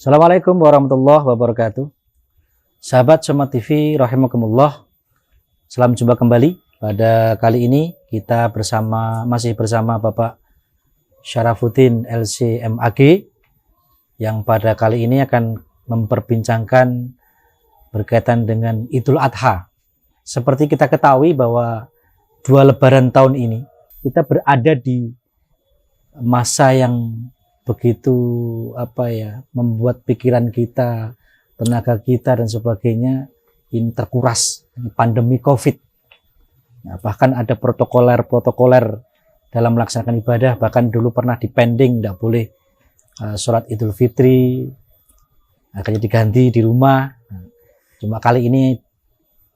Assalamualaikum warahmatullahi wabarakatuh. Sahabat Somat TV rahimakumullah. Salam jumpa kembali. Pada kali ini kita masih bersama Bapak Syarafuddin LC.MAG yang pada kali ini akan memperbincangkan berkaitan dengan Idul Adha. Seperti kita ketahui bahwa 2 Lebaran tahun ini kita berada di masa yang begitu membuat pikiran kita, tenaga kita dan sebagainya ini terkuras pandemi COVID. Nah, bahkan ada protokoler dalam melaksanakan ibadah, bahkan dulu pernah dipending, tidak boleh sholat Idul Fitri, akhirnya diganti di rumah. Cuma kali ini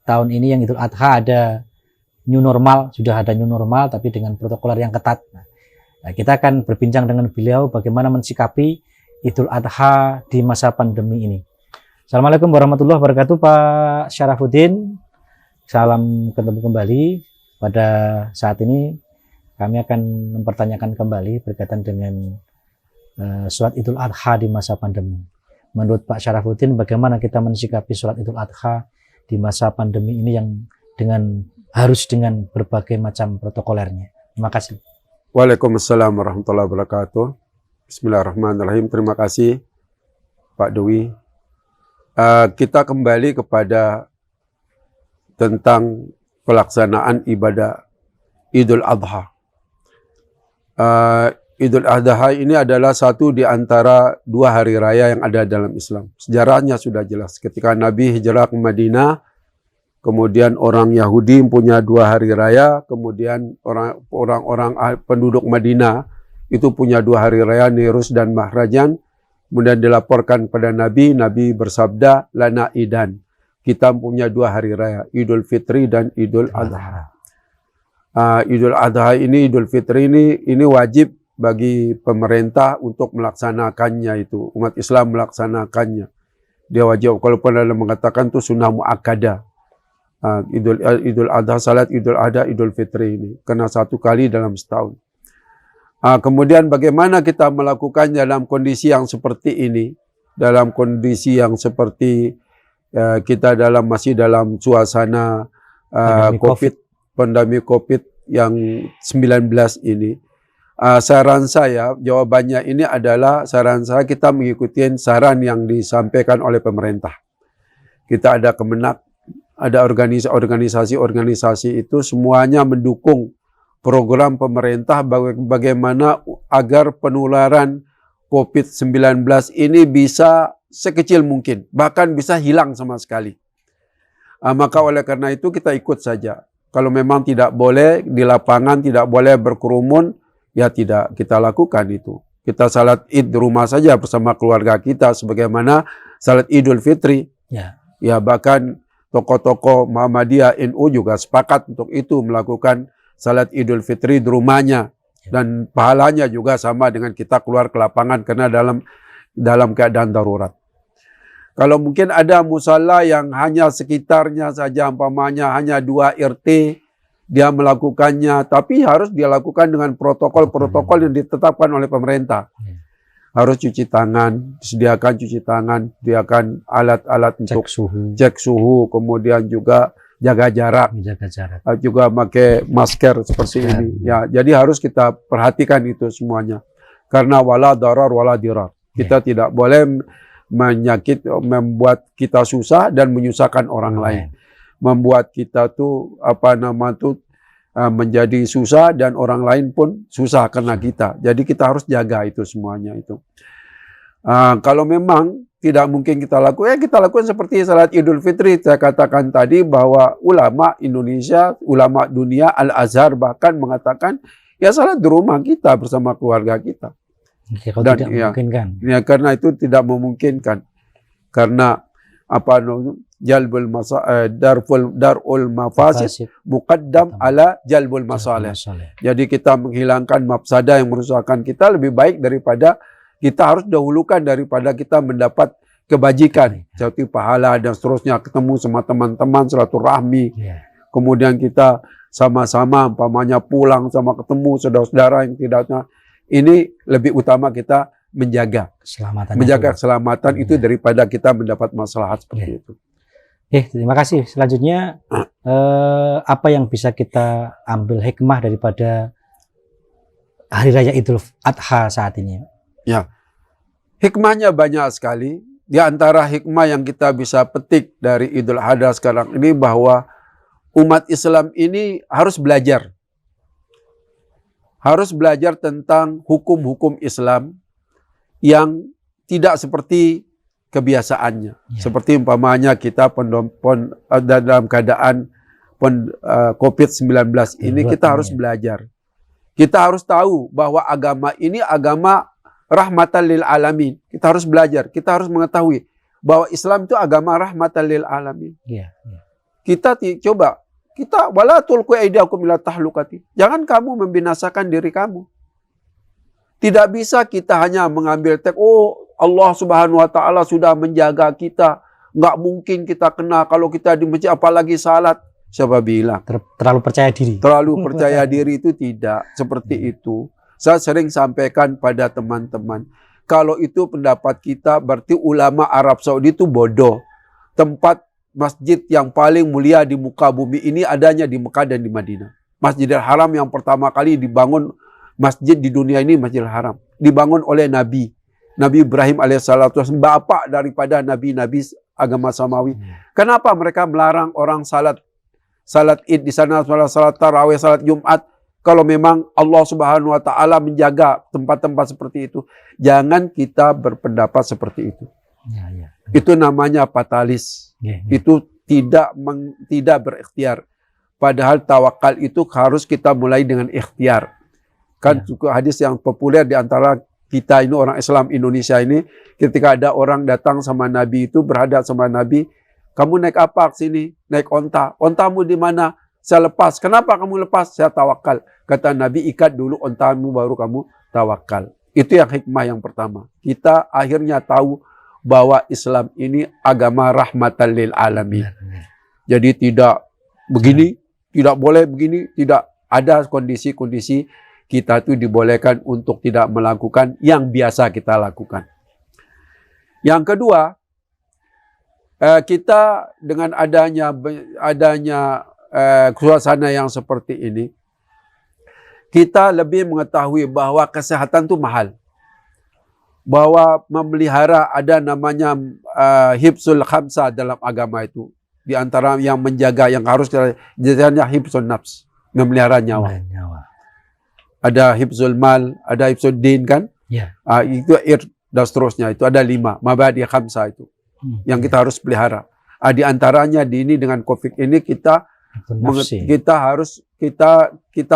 tahun ini yang Idul Adha ada new normal, sudah ada new normal tapi dengan protokoler yang ketat. Nah, kita akan berbincang dengan beliau bagaimana mensikapi Idul Adha di masa pandemi ini. Assalamualaikum warahmatullahi wabarakatuh Pak Syarafuddin. Salam ketemu kembali. Pada saat ini kami akan mempertanyakan kembali berkaitan dengan sholat Idul Adha di masa pandemi. Menurut Pak Syarafuddin, bagaimana kita mensikapi sholat Idul Adha di masa pandemi ini yang harus dengan berbagai macam protokolernya. Terima kasih. Waalaikumsalam warahmatullahi wabarakatuh. Bismillahirrahmanirrahim. Terima kasih Pak Dwi. Kita kembali kepada tentang pelaksanaan ibadah Idul Adha. Idul Adha ini adalah satu di antara 2 hari raya yang ada dalam Islam. Sejarahnya sudah jelas. Ketika Nabi hijrah ke Madinah, kemudian orang Yahudi punya 2 hari raya, kemudian orang-orang penduduk Madinah itu punya 2 hari raya, Nirus dan Mahrajan. Kemudian dilaporkan pada Nabi, Nabi bersabda, lana idan. Kita punya 2 hari raya, Idul Fitri dan Idul Adha. Idul Adha ini, Idul Fitri ini wajib bagi pemerintah untuk melaksanakannya itu. Umat Islam melaksanakannya. Dia wajib, kalau pernah mengatakan itu sunnah muakkadah. Idul Adha, salat Idul Adha, Idul Fitri ini kena 1 kali dalam setahun. Kemudian bagaimana kita melakukannya dalam kondisi yang seperti ini, dalam kondisi yang seperti kita masih dalam suasana pandemi COVID yang 19 ini. Saran saya, jawabannya ini adalah saran saya kita mengikuti saran yang disampaikan oleh pemerintah. Kita ada Kemenak, ada organisasi-organisasi itu semuanya mendukung program pemerintah bagaimana agar penularan COVID-19 ini bisa sekecil mungkin, bahkan bisa hilang sama sekali. Maka oleh karena itu kita ikut saja. Kalau memang tidak boleh di lapangan, tidak boleh berkerumun, ya tidak kita lakukan itu. Kita salat Id di rumah saja bersama keluarga kita, sebagaimana salat Idul Fitri. Ya bahkan tokoh-tokoh Muhammadiyah NU juga sepakat untuk itu, melakukan salat Idul Fitri di rumahnya. Dan pahalanya juga sama dengan kita keluar ke lapangan karena dalam keadaan darurat. Kalau mungkin ada musala yang hanya sekitarnya saja, umpamanya hanya 2 RT, dia melakukannya, tapi harus dia lakukan dengan protokol-protokol yang ditetapkan oleh pemerintah. Harus cuci tangan, disediakan cuci tangan, disediakan alat-alat untuk cek suhu, kemudian juga jaga jarak, juga pakai masker seperti ini. Ya, jadi harus kita perhatikan itu semuanya. Karena wala darar wala dirar. Kita tidak boleh membuat kita susah dan menyusahkan orang lain. Membuat kita tuh menjadi susah dan orang lain pun susah karena kita. Jadi kita harus jaga itu semuanya itu. Kalau memang tidak mungkin kita lakukan, kita lakukan seperti salat Idul Fitri. Saya katakan tadi bahwa ulama Indonesia, ulama dunia, Al-Azhar bahkan mengatakan ya salat di rumah kita bersama keluarga kita. Dan tidak memungkinkan. Ya, karena itu tidak memungkinkan. Karena darul mafasid muqaddam ala jalbul masalih. Jadi kita menghilangkan mafsadah yang merusakkan kita lebih baik daripada kita harus dahulukan daripada kita mendapat kebajikan, seperti pahala dan seterusnya, ketemu sama teman-teman, silaturahmi. Kemudian kita sama-sama umpamanya pulang sama ketemu saudara-saudara yang tidak, ini lebih utama kita menjaga keselamatan itu daripada kita mendapat maslahat seperti itu. Terima kasih. Selanjutnya apa yang bisa kita ambil hikmah daripada Hari Raya Idul Adha saat ini? Ya, hikmahnya banyak sekali. Di antara hikmah yang kita bisa petik dari Idul Adha sekarang ini bahwa umat Islam ini harus belajar. Harus belajar tentang hukum-hukum Islam yang tidak seperti kebiasaannya. Ya. Seperti umpamanya kita dalam keadaan COVID-19 ini kita harus belajar. Kita harus tahu bahwa agama ini agama rahmatan lil alamin. Kita harus belajar, kita harus mengetahui bahwa Islam itu agama rahmatan lil alamin. Ya. Kita wala tulqu aydiakum ila tahlukati. Jangan kamu membinasakan diri kamu. Tidak bisa kita hanya mengambil teks, Allah Subhanahu wa taala sudah menjaga kita. Nggak mungkin kita kena kalau kita di masjid, apalagi salat. Siapa bilang? Terlalu percaya diri. Terlalu percaya diri itu tidak seperti itu. Saya sering sampaikan pada teman-teman, kalau itu pendapat kita berarti ulama Arab Saudi itu bodoh. Tempat masjid yang paling mulia di muka bumi ini adanya di Mekah dan di Madinah. Masjidil Haram yang pertama kali dibangun, masjid di dunia ini Masjidil Haram, dibangun oleh Nabi Ibrahim alaihissalatu wassalam, bapak daripada nabi-nabi agama samawi. Kenapa mereka melarang orang salat Id di sana, salat tarawih, salat Jumat? Kalau memang Allah Subhanahu wa taala menjaga tempat-tempat seperti itu, jangan kita berpendapat seperti itu. Ya. Itu namanya fatalis. Itu tidak berikhtiar. Padahal tawakal itu harus kita mulai dengan ikhtiar. Kan juga hadis yang populer di antara kita ini orang Islam Indonesia ini, ketika ada orang datang sama Nabi itu, berhadap sama Nabi, kamu naik apa ke sini? Naik onta. Ontamu di mana? Saya lepas. Kenapa kamu lepas? Saya tawakal. Kata Nabi, ikat dulu ontamu baru kamu tawakal. Itu yang hikmah yang pertama. Kita akhirnya tahu bahwa Islam ini agama rahmatan lil alamin. Jadi tidak begini, tidak boleh begini, tidak ada kondisi-kondisi kita itu dibolehkan untuk tidak melakukan yang biasa kita lakukan. Yang kedua, kita dengan adanya suasana yang seperti ini, kita lebih mengetahui bahwa kesehatan itu mahal. Bahwa memelihara ada namanya hifzul khamsa dalam agama itu. Di antara yang menjaga, yang harus jadinya hifzul nafs, memelihara nyawa. Ada hifzul mal, ada hifzul din kan? Ya. Itu dan seterusnya, itu ada 5 mabadi khamsa itu yang kita harus pelihara. Di antaranya di ini dengan COVID ini kita harus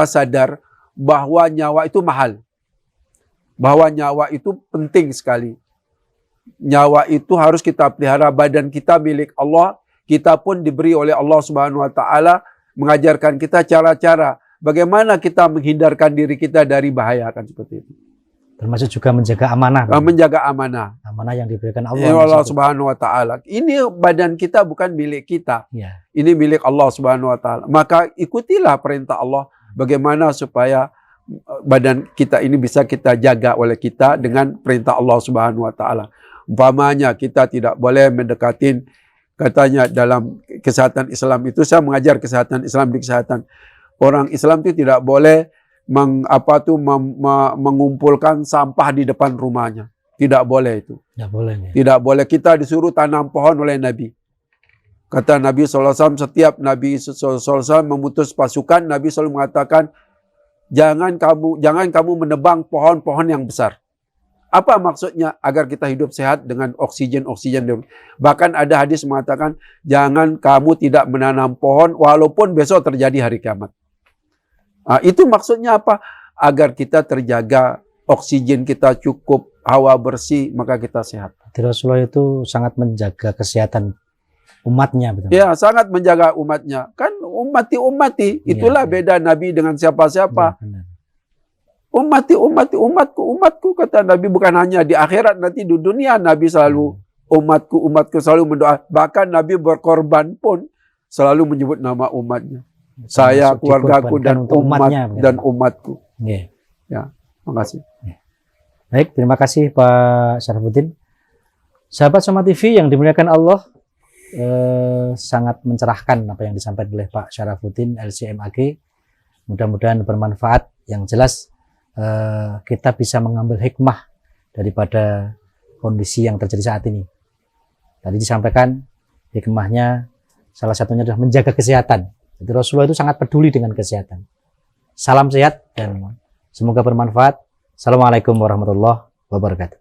sadar bahwa nyawa itu mahal. Bahwa nyawa itu penting sekali. Nyawa itu harus kita pelihara. Badan kita milik Allah. Kita pun diberi oleh Allah Subhanahu wa taala, mengajarkan kita cara-cara bagaimana kita menghindarkan diri kita dari bahaya, kan seperti itu. Termasuk juga menjaga amanah. Menjaga amanah. Amanah yang diberikan Allah. Allah Subhanahu wa taala. Ini badan kita bukan milik kita. Ya. Ini milik Allah Subhanahu wa taala. Maka ikutilah perintah Allah bagaimana supaya badan kita ini bisa kita jaga oleh kita dengan perintah Allah Subhanahu wa taala. Umpamanya kita tidak boleh mendekatin, katanya dalam kesehatan Islam itu, saya mengajar kesehatan Islam di kesehatan. Orang Islam itu tidak boleh mengumpulkan sampah di depan rumahnya. Tidak boleh itu. Tidak boleh. Kita disuruh tanam pohon oleh Nabi. Kata Nabi SAW, setiap Nabi SAW memutus pasukan, Nabi selalu mengatakan, jangan kamu menebang pohon-pohon yang besar. Apa maksudnya? Agar kita hidup sehat dengan oksigen. Bahkan ada hadis mengatakan, jangan kamu tidak menanam pohon walaupun besok terjadi hari kiamat. Itu maksudnya apa? Agar kita terjaga, oksigen kita cukup, hawa bersih, maka kita sehat. Rasulullah itu sangat menjaga kesehatan umatnya. Betul? Ya, sangat menjaga umatnya. Kan ummati. Itulah beda Nabi dengan siapa-siapa. Ya, umatku, kata Nabi, bukan hanya di akhirat, nanti di dunia Nabi selalu umatku selalu mendoa. Bahkan Nabi berkorban pun selalu menyebut nama umatnya. Saya, keluargaku dan umatku. Ya. Ya, makasih. Baik, terima kasih Pak Syarafuddin. Sahabat Soma TV yang dimuliakan Allah, sangat mencerahkan apa yang disampaikan oleh Pak Syarafuddin LCMAG. Mudah-mudahan bermanfaat. Yang jelas kita bisa mengambil hikmah daripada kondisi yang terjadi saat ini. Tadi disampaikan hikmahnya salah satunya adalah menjaga kesehatan. Jadi Rasulullah itu sangat peduli dengan kesehatan. Salam sehat dan semoga bermanfaat. Assalamualaikum warahmatullahi wabarakatuh.